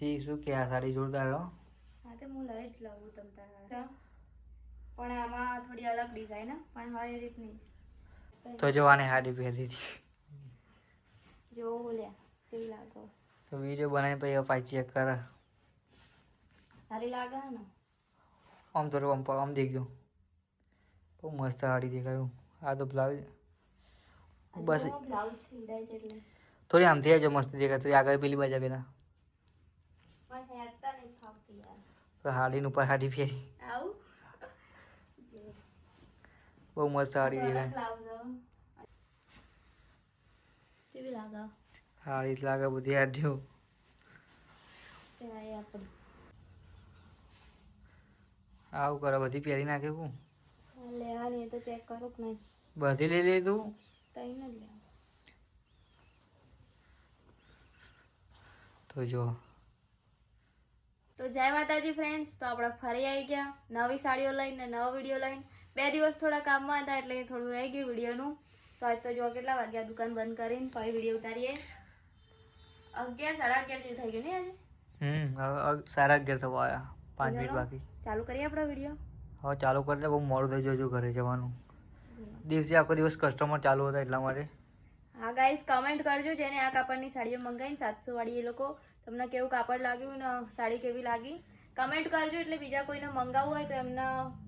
શું કે આ સાડી જોરદાર હો. હા તો હું લઈ જ લઉં તમ તારા પણ આમાં થોડી અલગ ડિઝાઇન પણ હોય એ રીતની તો જો આને સાડી પહેરી હતી જો લ્યા કેવી લાગે તો વિડીયો બનાવીને પછી પાછી ચેક કરે. સારી લાગે ને આમ તો આમ દેખ્યું બહુ મસ્ત સાડી દેખાયું. આ તો બ્લાઉઝ બસ બ્લાઉઝ સીવડાય છે એટલે થોડી આમથી આવજો મસ્ત દેખાય. થોડી આગળ પેલી બાજુ પેલા પણ હેરતા નહીં ફાવતી યાર તો સાડીની ઉપર સાડી ફેરી આવું બહુ મસ્ત સાડી દેખાય. બ્લાઉઝ કેવી લાગે સાડી જ લાગે બધી હાડ્યું. કહેવાય આપણે આવું કરે બધી પહેરી નાખે હું લેવાની તો ચેક કરો કે નહીં બધી લઈ લે તું તઈ ન લે તો જો તો જય માતાજી ફ્રેન્ડ્સ. તો આપણે ફરી આવી ગયા નવી સાડીઓ લઈને નવો વિડીયો લઈને. 2 દિવસ થોડા કામમાં હતા એટલે થોડું રહી ગયું વિડીયોનું. તો આજ તો જો કેટલા વાગ્યા દુકાન બંધ કરીને પછી વિડીયો ઉતારીએ. 11 સાડા 11 જેવું થઈ ગયું ને આજે. 11:30 થવા આવ્યા. 5 મિનિટ બાકી. ચાલુ કરીએ આપણો વિડીયો. હવે ચાલુ કરી દે. બહુ મોડું થઈ જજો ઘરે જવાનું. દિવસે આખો દિવસ કસ્ટમર ચાલુ હતા એટલા માટે. હા ગાઈસ કમેન્ટ કરજો જેને આ કાપડની સાડીઓ મંગાવીને 700 વાળી એ લોકો તમને કેવું કાપડ લાગ્યું ને સાડી કેવી લાગી કમેન્ટ કરજો એટલે બીજા કોઈને મંગાવવું હોય તો એમને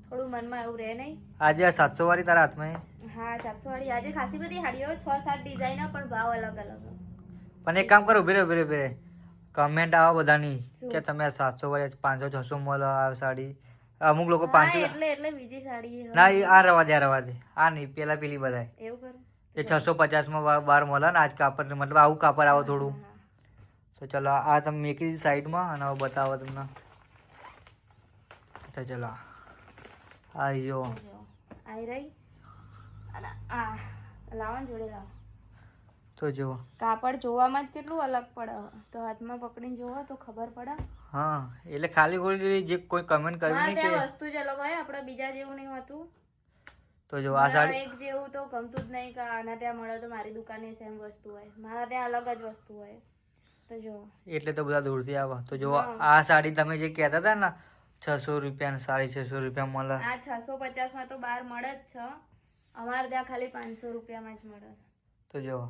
થોડું મનમાં એવું રહે નહીં. આજે 700 વાળી તારા હાથમાં હા 700 વાળી આજે ખાસી બધી સાડીઓ 6-7 ડિઝાઇન પણ ભાવ અલગ અલગ. પણ એક કામ કરો ઉભી રહે કમેન્ટ આવા બધાની કે તમે 700 વાળી 500-600 મળે આ સાડી. અમુક લોકો 500 એટલે બીજી સાડી ના આ રવા દે આ નહીં પેલી બધાય એવું કરો એ 650 બાર મળે ને આજ કાપડ મતલબ આવું કાપડ આવે થોડું. તો ચલો આ તમે મેકી દીધી સાઈડમાં અને હવે બતાવો તમને. તો ચલો આ યો આઈ રહી અને આ લાવન જોડે લાવ. તો જો કાપડ જોવામાં જ કેટલું અલગ પડે તો હાથમાં પકડીને જોવો તો ખબર પડે. હા એટલે ખાલી ખોલી જે કોઈ કમેન્ટ કરવી નહીં કે વસ્તુ જ અલગ હોય આપણે બીજા જેવું નહીં હોતું. તો જો આ સાડી એક જેવું તો ગમતું જ નહીં કે આના ત્યાં મળે તો મારી દુકાને સેમ વસ્તુ હોય મારા ત્યાં અલગ જ વસ્તુ હોય. તો જો એટલે તો બધા દૂરથી આવે. તો જો આ સાડી તમે જે કહેતા હતા ને 600 રૂપિયા 650 રૂપિયા મળે આ 650 માં તો બહાર મળે જ છે. અમારે ત્યાં ખાલી 500 રૂપિયામાં જ મળે છે. તો જો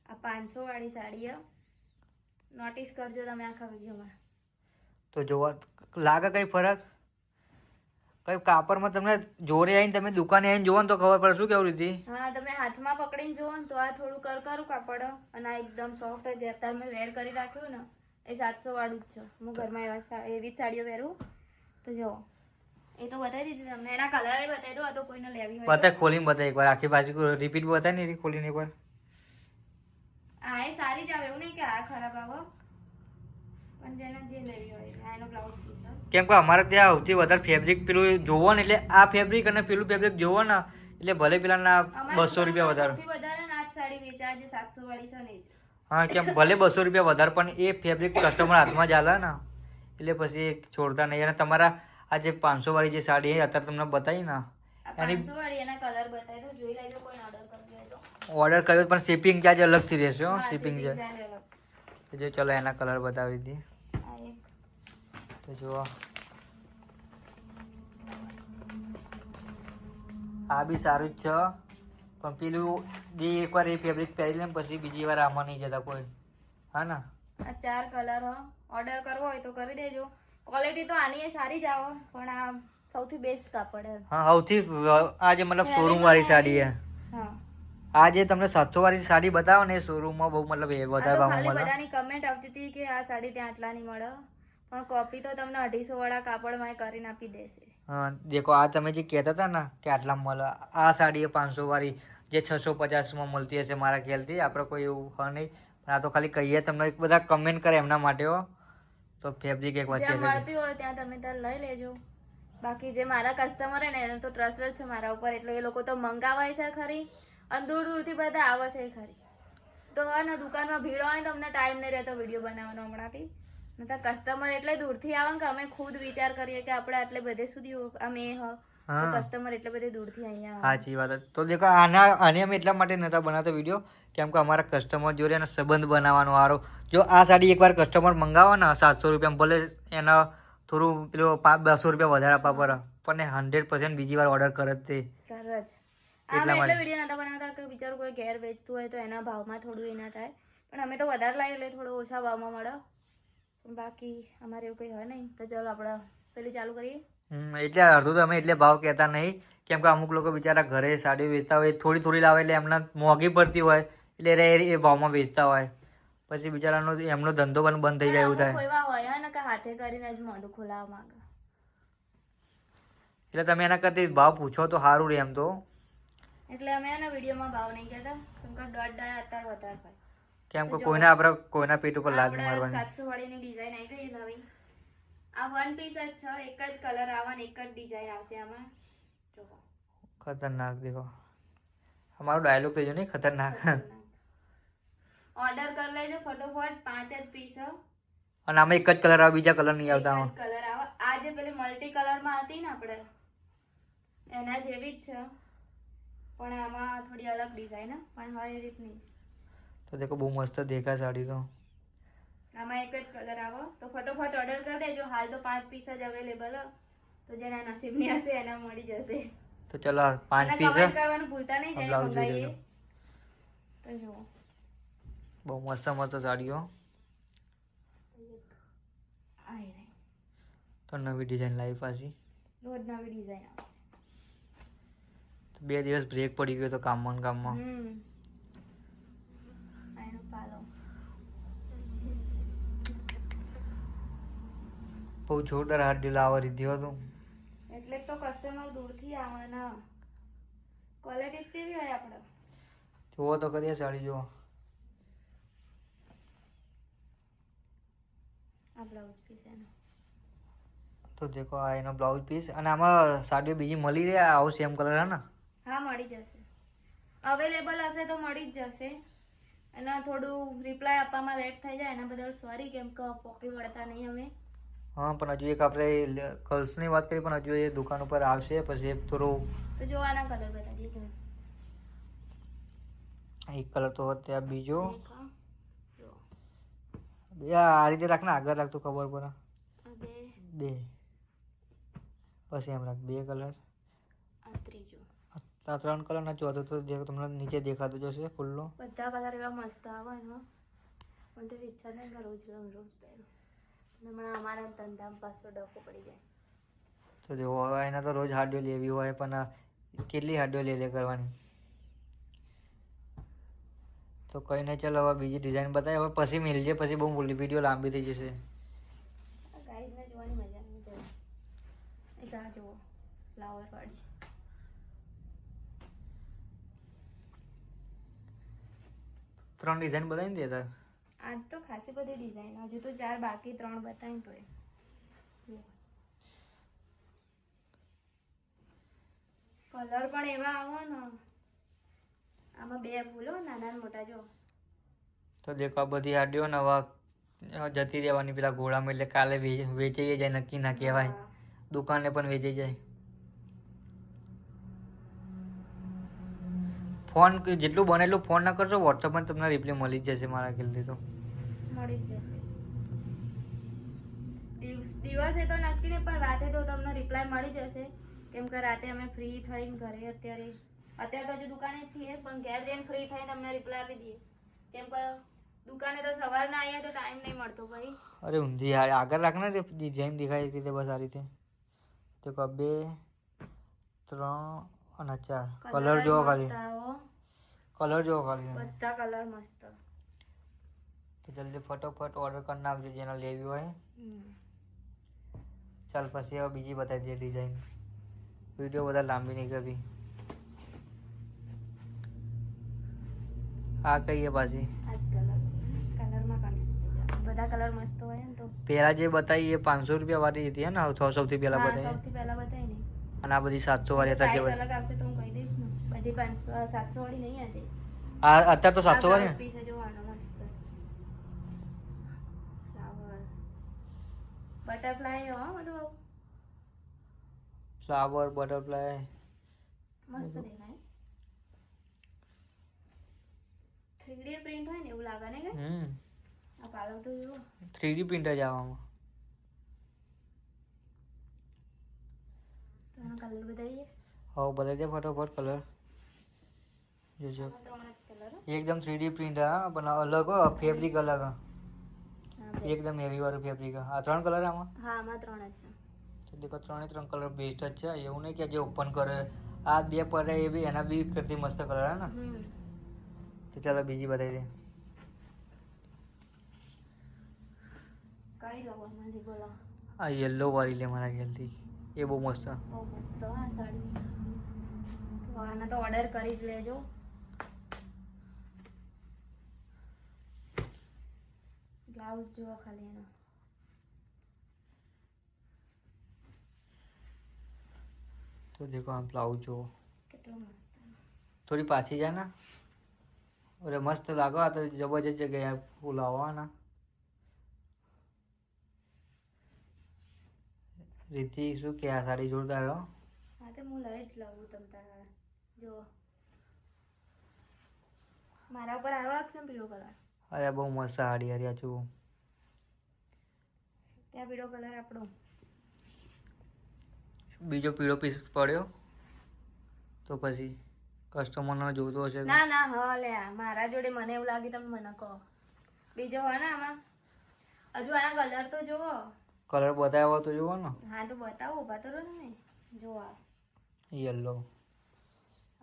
આ 500 વાળી સાડી નોટિસ કરજો તમે આખા વિડીયોમાં. તો જોવા લાગે કઈ ફરક કઈ કાપડમાં તમને જોરે આવીને તમે દુકાને આવીને જોવો ને તો ખબર પડે. શું કેવું રીતિ? હા તમે હાથમાં પકડીને જોવો ને તો આ થોડું કરકરું કાપડ અને આ એકદમ સોફ્ટ જ અત્યારે મેં વેર કરી રાખ્યું ને એ 700 વાળું જ છે. હું ઘરમાં એવી જ સાડીઓ પહેરું. તો જો એ તો બતાવી દીધી તમને એના કલર બતાવી દો આ તો કોઈને લેવી હોય બતાય ખોલીને બતાય એકવાર આખી બાજુ રિપીટ બતાય ને ખોલીને એકવાર. આ એ સારી જ આવે એવું નહીં કે આ ખરાબ આવે પણ જેને જે લેવી હોય આ એનો બ્લાઉઝ પીસ. કેમ કે અમારે ત્યાં સૌથી વધારે ફેબ્રિક પેલું જોવો ને એટલે આ ફેબ્રિક અને પેલું ફેબ્રિક જોવો ને એટલે ભલે પેલાના 200 રૂપિયા વધારે. સૌથી વધારે ને આ જ સાડી વેચાય છે 700 વાળી છે ને. હા કેમ ભલે 200 રૂપિયા વધારે પણ એ ફેબ્રિક કસ્ટમર હાથમાં જ હાલે ને એટલે પછી છોડતા નહીં. અને તમારા આ જે 500 વાળી જે સાડી અત્યારે તમને બતાવી ને એની 500 વાળી એના કલર બતાવી દો જોઈ લેજો કોઈ ઓર્ડર કરજો તો. ઓર્ડર કર્યો પણ શિપિંગ ચાર્જ અલગથી રહેશે. શિપિંગ ચાર્જ અલગ. જો ચલો એના કલર બતાવી દી. તો જો આ બી સારું જ છે પણ પેલું જે એકવાર એ ફેબ્રિક પહેરી લે પછી બીજી વાર આમાં નહીં જતા કોઈ. હા ને આ 4 કલર ઓર્ડર કરવો હોય તો કરી દેજો. ક્વોલિટી તો આની સારી જ આવે પણ આ સૌથી બેસ્ટ કાપડ છે. હા સૌથી આ જે મતલબ શોરૂમ વાળી સાડી છે. હા આ જે તમને 700 વાળી સાડી બતાવો ને એ શોરૂમમાં બહુ મતલબ એ વધારે ભાવમાં મળે. બધાની કમેન્ટ આવતી હતી કે આ સાડી ત્યાં આટલાની મળે પણ કોપી તો તમને 250 વાળા કાપડમાં કરીને આપી દેશે. હા દેખો આ તમે જે કહેતા હતા ને કે આટલા મળે આ સાડી 500 વાળી જે 650 મળતી હશે મારા ખ્યાલથી. આપણે કોઈ એવું હા નહીં પણ આ તો ખાલી કહીએ તમને બધા કમેન્ટ કરે એમના માટે હો. તો ફેબ્રિક એક વચ્ચે મળતી હોય ત્યાં તમે ત્યાં લઈ લેજો. બાકી જે મારા કસ્ટમર હે ને એને તો ટ્રસ્ટ જ છે મારા ઉપર એટલે એ લોકો તો મંગાવાય છે ખરી અને દૂર દૂરથી બધા આવે છે ખરી. તો હા ને દુકાનમાં ભીડ હોય ને તમને ટાઈમ નહીં રહેતો વિડીયો બનાવવાનો હમણાંથી. નતા કસ્ટમર એટલે દૂરથી આવે કે અમે ખુદ વિચાર કરીએ કે આપણે આટલે બધે સુધી અમે હા. કસ્ટમર એટલે બધે દૂરથી અહીંયા આવે. સાચી વાત છે. તો દેખો આને અમે એટલા માટે નહોતા બનાવતો વિડીયો કેમ કે અમારા કસ્ટમર જોડે એનો સંબંધ બનાવવાનો સારો. જો આ સાડી એકવાર કસ્ટમર મંગાવો ને 700 રૂપિયા ભલે એના થોડું પેલો 200 રૂપિયા વધારે આપવા પડે પણ 100% બીજી વાર ઓર્ડર કરે જ તે. કરે જ. એટલા અમે એટલે માટે. વિડીયો નતા બનાવતા કે બિચારું કોઈ ઘેર વેચતું હોય તો એના ભાવમાં થોડું એ ના થાય, પણ અમે તો વધારે લાવીએ એટલે થોડો ઓછા ભાવમાં મળે. પણ બાકી અમારે એવું કંઈ હોય નહીં. તો ચાલો આપણે પેલી ચાલુ કરીએ. એટલે અડધું તો અમે એટલે ભાવ કહેતા નહીં કેમ કે અમુક લોકો બિચારા ઘરે સાડી વેચતા હોય થોડી થોડી લાવે એટલે એમને મોંઘી પડતી હોય એટલે એ ભાવમાં વેચતા હોય પછી બિચારાનો એમનો ધંધો પણ બંધ થઈ જાય એવું પણ અમુક થાય. એવા હોય હે ને કે હાથે કરીને જ મોઢું ખોલાવવા માંગે. એટલે તમે એના કરતી ભાવ પૂછો તો સારું રહે એમ તો. એટલે અમે એના વિડીયોમાં ભાવ નહીં કહેતા કેમ કે દોઢ ડાય અત્યારે વધારે હોય. કેમ કે તો જો, કોઈના પેટ ઉપર લાત નહીં આપણે મારવાની. 700 વાળીની ડિઝાઇન આવી ગઈ નવી. આ વન પીસ જ છે, એક જ કલર આવે ને એક જ ડિઝાઇન આવશે આમાં. જો ખતરનાક દેખો અમારો ડાયલોગ તો જો નહીં ખતરનાક. ઓર્ડર કરી લેજો ફટોફટ, 5 જ પીસ. અને આમાં એક જ કલર આવે બીજા કલર નહીં આવતા એક જ કલર આવે. આ જે પેલી મલ્ટી કલરમાં હતી ને આપણે એના જેવી જ છે પણ આમાં થોડી અલગ ડિઝાઇન પણ હોય એ રીતની જ. તો દેખો બહુ મસ્ત દેખાય સાડી તો. આમાં એક જ કલર આવે તો ફટોફટ ઓર્ડર કરી દેજો. હાલ તો 5 પીસ જ અવેલેબલ, તો જેના નસીબની હશે એના મળી જશે. તો ચલો 5 પીસ કમેન્ટ કરવાનું ભૂલતા નહીં જેને બ્લાઉઝ જોઈ મંગાવીએ. લેજો. તો જુઓ બહુ મસ્ત મસ્ત સાડીઓ આઈ રહી. તો નવી ડિઝાઇન લાવી પાછી. રોજ નવી ડિઝાઇન આવે. 2 દિવસ બ્રેક પડી ગયો તો કામમાં ને કામમાં. આનો પાલો બહુ જોરદાર હાથ ડીલ આવવા દીધી હતું. એટલે જ તો કસ્ટમર દૂરથી આવે ને. ક્વોલિટી કેવી હોય આપણે. જોવો તો કરીએ સાડી જુઓ. આ બ્લાઉઝ પીસ એનો. તો દેખો આ એનો બ્લાઉઝ પીસ અને આમાં સાડીઓ બીજી મળી રહે આવો સેમ કલર હે ને. હા મળી જશે. અવેલેબલ હશે તો મળી જ જશે. અને થોડું રિપ્લાય આપવામાં લેટ થઈ જાય એના બદલ સોરી કેમ કે પોકી વળતા નહીં અમે. હા પણ હજુ એક આપણે ગર્લ્સની વાત કરી પણ હજુ એ દુકાન ઉપર આવશે પછી એ થોડું. તો જો આના કલર બતાવીએ છે. એક કલર તો ત્યાં બીજો એક આ, જો આ રીતે રાખ ને આગળ રાખ તો ખબર પડે. આ બે, 2 બસ એમ રાખ 2 કલર. આ ત્રીજો. આ 3 કલર ના ચોથો તો તમને નીચે દેખાતો જશે ખુલ્લો. બધા કલર એવા મસ્ત આવે ને. મને તો ઈચ્છા નહીં કે રોજ પહેરું. હમણાં અમારા ધંધામાં પાછો ડખો પડી જાય. તો જો હવે એના તો રોજ હાડીઓ લેવી હોય પણ કેટલી હાડીઓ લે કરવાની. તો કઈ નહીં ચાલો હવે બીજી ડિઝાઇન બતાવી હવે પછી મિલજે પછી બહુ વિડીયો લાંબી થઈ જશે. ગાઈઝને જોવાની મજા નહીં જાય. એક આ જુઓ ફ્લાવર વાળી. 3 ડિઝાઇન બતાવી ને તાર. આજ તો ખાસી બધી ડિઝાઇન, હજુ તો 4 બાકી 3 બતાવી તો કલર પણ એવા આવો ને. આમાં 2 ફૂલો નાના ને મોટા જો. તો દેખો આ બધી હાડીઓ ને હવે જતી રહેવાની પેલા ઘોડામાં એટલે કાલે વેચાઈ જાય નક્કી ના કહેવાય. દુકાને પણ વેચાઈ જાય. ફોન જેટલું બને એટલું ફોન ના કરશો વોટ્સઅપમાં તમને રિપ્લાય મળી જ જશે મારા ખ્યાલથી તો. મળી જ જશે. દિવસે તો નક્કી નહીં પણ રાતે તો તમને રિપ્લાય મળી જશે કેમ કે રાતે અમે ફ્રી થઈને ઘરે અત્યારે તો હજુ દુકાને જ છીએ પણ ઘેર જઈને ફ્રી થઈને તમને રિપ્લાય આપી દઈએ કેમ કે દુકાને તો સવારના આવીએ તો ટાઈમ નહીં મળતો ભાઈ. અરે ઊંધી આગળ રાખને ડિઝાઇન દેખાય રીતે બસ આ રીતે. તો 2 3 અને 4 કલર જોવો ખાલી. કલર જોવો ખાલી. બધા કલર મસ્ત. તો જલ્દી ફટોફટ ઓર્ડર કરી નાખજો જેને લેવી હોય. ચાલ પછી હવે બીજી બતાવી દઈએ ડિઝાઇન. વિડીયો બધા લાંબી નહીં કરવી. આ કહીએ પાછી આજ કલરમાં બધા કલર મસ્ત હોય ને તો. પહેલા જે બતાવી એ 500 રૂપિયા વાળી હતી ને સૌથી પહેલા હા, બતાવી સૌથી પહેલા બતાવી ને. અને આ બધી 700 વાળી હતા પ્રાઇસ અલગ આવશે તો હું કહી દઈશ ને. બધી 500 700 વાળી નહીં આજે. આ અત્યારે તો 700 વાળી ને. પીસ જોવાનો મસ્ત ફ્લાવર બટરફ્લાય હો બધું ફ્લાવર બટરફ્લાય મસ્ત દેખાય 3D પ્રિન્ટ હોય ને એવું લાગે ને કે આ પાલવ તો જુઓ 3D પ્રિન્ટ જ આવામાં. તો આનો કલર બતાવીએ. હવે બતાવી દે ફટોફટ કલર જોજો. આમાં 3 જ કલર એકદમ 3D પ્રિન્ટ હા પણ અલગ હો ફેબ્રિક અલગ હા. એકદમ હેવી વાળું ફેબ્રિક આ 3 કલર આમાં. હા આમાં 3 જ છે. તો દેખો 3 કલર બેસ્ટ જ છે એવું નહીં કે જે ઓપન કરે આ 2 પડે એ બી એના બી કરતી મસ્ત કલર હે ને. તો ચાલો બીજી બતાવી દે. કઈ લવો મને બોલો. આ યલો વાળી લે મારા ખ્યાલથી એ બહુ મસ્ત. બહુ મસ્ત આ સાડી. તો આના તો ઓર્ડર કરી જ લેજો. બ્લાઉઝ જુઓ ખાલી એનો. તો દેખો આ બ્લાઉઝ જુઓ કેટલો મસ્ત. થોડી પાછી જાય ને અરે મસ્ત લાગો આ તો જબરજસ્ત જગ્યાએ ફૂલ આવવાના. રીતિ શું કે આ સાડી જોરદાર હો. હા તો હું લઈ જ લઉં તમ તારા જુઓ મારા ઉપર આવો લાગશે ને પીળો કલર. અરે બહુ મસ્ત સાડી યાર આ જુઓ. ત્યાં પીળો કલર આપણો. બીજો પીળો પીસ પડ્યો તો પછી કસ્ટમરનો જોતો હશે. ના ના હા લે મારા જોડે મને એવું લાગ્યું તમે મને કહો બીજો હોય ને આમાં હજુ આના કલર તો જુઓ. કલર બતાવ્યો તો જુઓ ને. હા તો બતાવો ઉભા તો રહો ને જુઓ આ યલો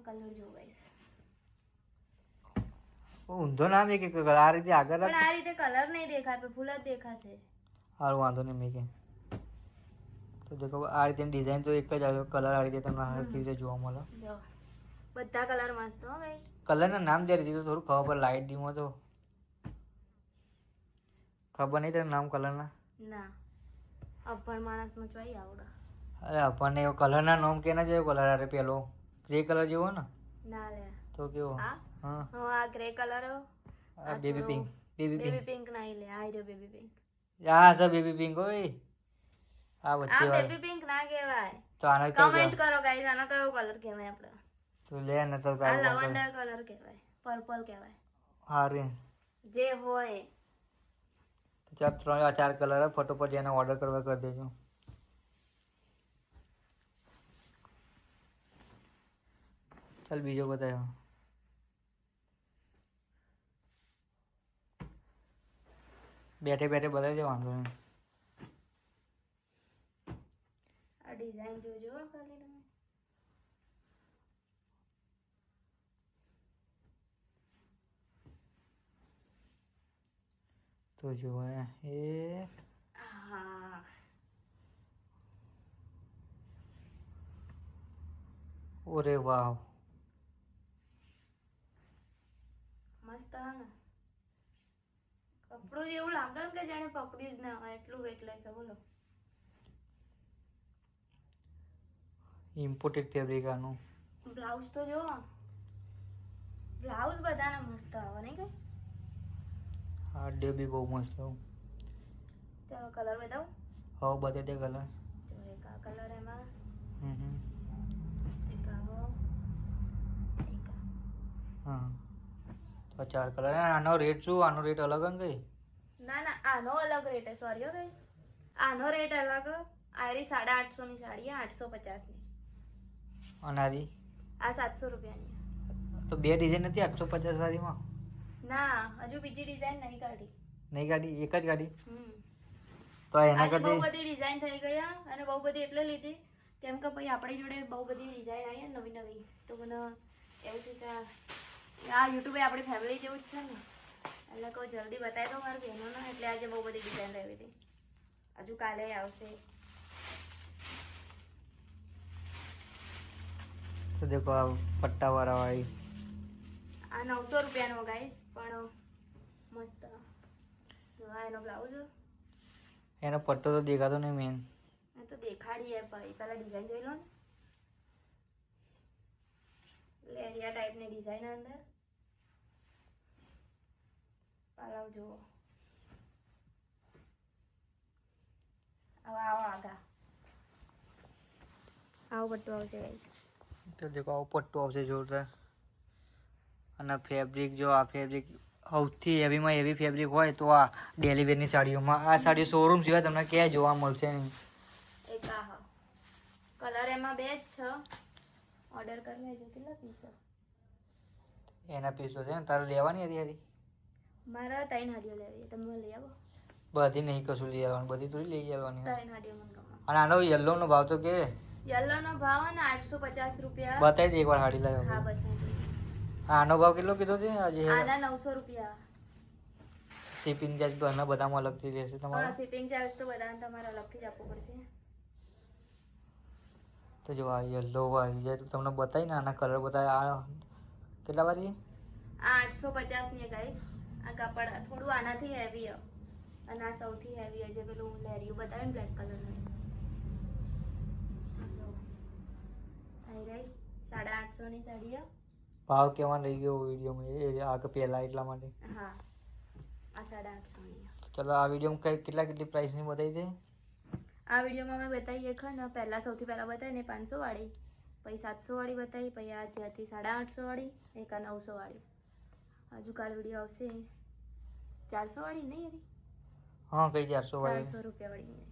કલર જુઓ ગાઈસ. ઊંધો નામ એક એક આ રીતે આગળ પણ આ રીતે કલર નહીં દેખાય ફૂલ જ દેખાશે. સારું વાંધો નહીં મેં કે તો દેખો આ રીતે ડિઝાઇન તો એક જ આવ્યો કલર આ રીતે તમને હરખી રીતે જોવા મળે. જો બધા કલર મસ્ત હો ગાઈસ. કલરના નામ દે દીધું થોડું ખબર પડે લાઇટ ડીમો તો ખબર નહીં તને નામ કલરના. ના અભણ માણસનો ચોઈ આવડે. અરે આપણને એવો કલરના નામ કેના જેવો કલર અરે પેલો ગ્રે કલર જેવો ને. ના લે તો કેવો આ હા આ ગ્રે કલર આ બેબી પિંક બેબી પિંક નહીં લે આ રહ્યો બેબી પિંક. હા સર બેબી પિંક હોય આ આ વચ્ચે બેબી પિંક ના કહેવાય. તો આને કયો કમેન્ટ કરો ગાઈસ આનો કયો કલર કહેવાય આપણે. તો લે ને તો આ તારું લવંડર કલર કહેવાય પર્પલ કહેવાય હારું જે હોય. તો ચાર 4 કલર ફટોફટ એને ઓર્ડર કરવા કરી દેજો. ચાલ બીજો બતાવ્યો. બેઠે બેઠે બતાવી દે વાંધો નહીં. આ ડિઝાઇન જોજો ખાલી તમે. તો જો એ હા ઓરે વાવ મસ્ત હે ને કપડું એવું લાગે ને કે જાણે પકડી જ ના હોય એટલું વેટ લેશે બોલો. ઇમ્પોર્ટેડ ફેબ્રિક આનું. બ્લાઉઝ તો જો બ્લાઉઝ બધાના મસ્ત આવે નહીં કઈ. આ ડે બી બહુ મસ્ત હો. ચાલો કલર બતાવું. હવે બતાવી દે કલર. જો એક આ કલર એમાં હમ એક આવો એક આ. હા તો 4 કલર આનો રેટ શું આનો રેટ અલગ ને કઈ. ના ના આનો અલગ રેટ હે સોરી હો ગાઈસ આનો રેટ અલગ આરી 850 ની સાડી 850 ની. અનારી આ 700 રૂપિયાની. તો બે ડિઝાઇન નથી 850 વાળીમાં. ના હજુ બીજી ડિઝાઇન નહીં કાઢી. નહીં કાઢી એક જ કાઢી. તો એના આજે બહુ કરતી બધી ડિઝાઇન થઈ ગઈ અને બહુ બધી એટલે લીધી કેમ કે પછી આપણી જોડે બહુ બધી ડિઝાઇન આવી નવી નવી તો મને એવું છે કે આ યુટ્યુબે આપણી ફેમિલી જેવું જ છે ને એટલે કહું જલ્દી બતાવી દો મારી બહેનોને એટલે આજે બહુ બધી ડિઝાઇન આવી હતી હજુ કાલે આવશે. તો દેખો આ પટ્ટાવાળા વાળી આ 900 રૂપિયાનો ગાઈસ પણ મસ્ત જો આ એનો બ્લાઉઝ એનો પટ્ટો તો દેખાતો નહીં મેન. એ તો દેખાડીએ ભાઈ પહેલા ડિઝાઇન જોઈ લો ને લેરિયા ટાઈપની ડિઝાઇન અંદર પાલવ જુઓ આવો આવો આગા આવો પટ્ટો આવશે ગાઈસ. તો દેખો આવો પટ્ટો આવશે જોરદાર. અને ફેબ્રિક જો આ ફેબ્રિક સૌથી હેવીમાં હેવી ફેબ્રિક હોય તો આ ડેલી વેરની સાડીઓમાં આ સાડી શોરૂમ સિવાય તમને ક્યાંય જોવા મળશે નહીં. એક આ હા કલર એમાં બે જ છે. ઓર્ડર કરી લેજો. કેટલા પીસ? એના પીસ તો છે ને તારે લેવાની હતી યારી. મારે 3 હાડીઓ લેવી. તમે લઈ આવો. બધી નહીં કશું લઈ આવવાની, બધી થોડી લઈ આવવાની. 3 હાડીઓ મને ગમે. અને આનો યલ્લોનો ભાવ તો કે યલો નો ભાવ ને 850 રૂપિયા. બતાવી દે એકવાર હાડી લાવ્યો. હા બતાવી. આનો ભાવ કેટલો કીધો છે આજે? આના 900 રૂપિયા. શિપિંગ ચાર્જ ઘરના બધામાં અલગથી રહેશે હા તમારે. શિપિંગ ચાર્જ તો બધાને તમારે અલગથી જ આપવો પડશે. તો જો આ યલ્લો આવી જાય તો તમને બતાવી ને આના કલર બતાવે. આ કેટલા વાળી? આ 850 ની ગાઈસ. આ કાપડ થોડું આનાથી હેવી છે અને આ સૌથી હેવી છે જે પેલું લેરિયું બતાવે ને બ્લેક કલરનું. આઈ રહી 850 ની સાડી છે. ભાવ કેવા રહી ગયો વિડીયોમાં એ આ પહેલા એટલા માટે. હા આ 850 ની. ચલો આ વિડીયોમાં કઈ કેટલી પ્રાઇસની બતાવી દે. આ વિડીયોમાં મેં બતાવી એક ને પહેલાં સૌથી પહેલાં બતાવી ને 500 વાળી, પછી 700 વાળી બતાવી, પછી આ જે હતી 850 વાળી, એક આ 900 વાળી. હજુ કાલ વિડીયો આવશે 400 વાળી નહીં યારી. હા કઈ 400 વાળી 400 રૂપિયા વાળી.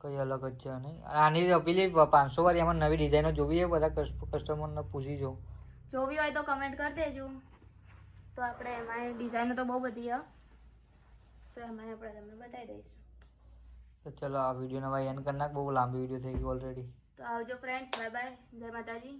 કઈ અલગ જ છે નહીં. આની પેલી 500 વાળી એમાં નવી ડિઝાઇનો જોવી છે બધા કસ્ટમરને પૂછી જો. જોવી હોય તો કમેન્ટ કરી દેજો. તો આપણે એમાં ડિઝાઇનો તો બહુ બધી છે તો એમાં આપણે તમને બતાવી દઈશું. તો ચલો આ વિડીયોનો ભાઈ એન્ડ કરી નાખ. બહુ લાંબી વિડીયો થઈ ગઈ ઓલરેડી. તો આવજો ફ્રેન્ડ્સ. Bye bye. જય માતાજી.